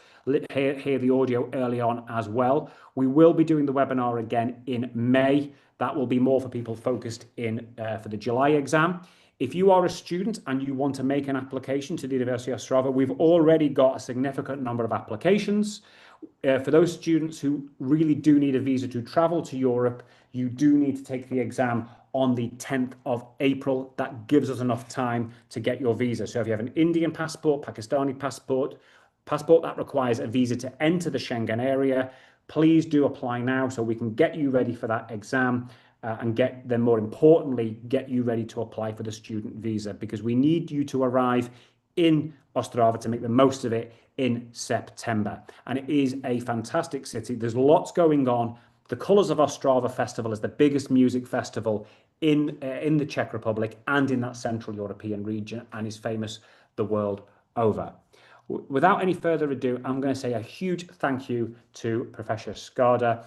Speaker 2: hear the audio early on as well. We will be doing the webinar again in May. That will be more for people focused in for the July exam. If you are a student and you want to make an application to the University of Ostrava, we've already got a significant number of applications. For those students who really do need a visa to travel to Europe, you do need to take the exam on the 10th of April. That gives us enough time to get your visa. So if you have an Indian passport, Pakistani passport that requires a visa to enter the Schengen area, please do apply now so we can get you ready for that exam and then more importantly, get you ready to apply for the student visa, because we need you to arrive in Ostrava to make the most of it in September. And it is a fantastic city. There's lots going on. The Colours of Ostrava Festival is the biggest music festival in the Czech Republic and in that Central European region, and is famous the world over. Without any further ado, I'm going to say a huge thank you to Professor Skarda.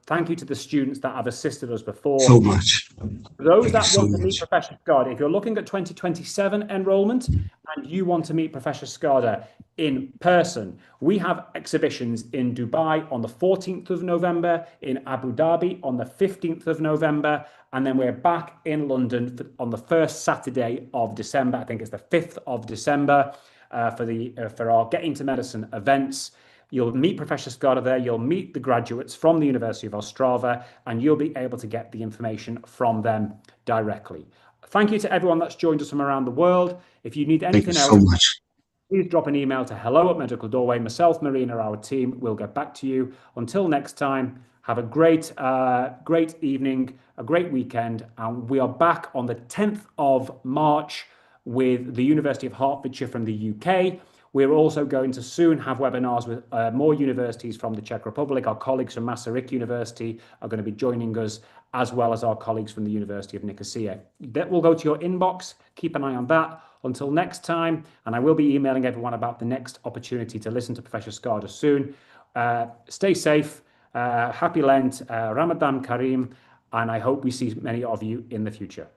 Speaker 2: Thank you to the students that have assisted us before.
Speaker 1: So much.
Speaker 2: For those
Speaker 1: Thank
Speaker 2: that
Speaker 1: you so
Speaker 2: want to meet
Speaker 1: much.
Speaker 2: Professor Skarda, if you're looking at 2027 enrolment and you want to meet Professor Skarda in person, we have exhibitions in Dubai on the 14th of November, in Abu Dhabi on the 15th of November, and then we're back in London on the first Saturday of December. I think it's the 5th of December for our Get Into Medicine events. You'll meet Professor Skarda there, you'll meet the graduates from the University of Ostrava, and you'll be able to get the information from them directly. Thank you to everyone that's joined us from around the world. If you need anything else,
Speaker 1: so much.
Speaker 2: Please drop an email to hello@Medical Doorway. Myself, Marina, our team will get back to you. Until next time, have a great evening, a great weekend, and we are back on the 10th of March with the University of Hertfordshire from the UK. We're also going to soon have webinars with more universities from the Czech Republic. Our colleagues from Masaryk University are going to be joining us, as well as our colleagues from the University of Nicosia. That will go to your inbox. Keep an eye on that. Until next time, and I will be emailing everyone about the next opportunity to listen to Professor Skarda soon. Stay safe, happy Lent, Ramadan Kareem, and I hope we see many of you in the future.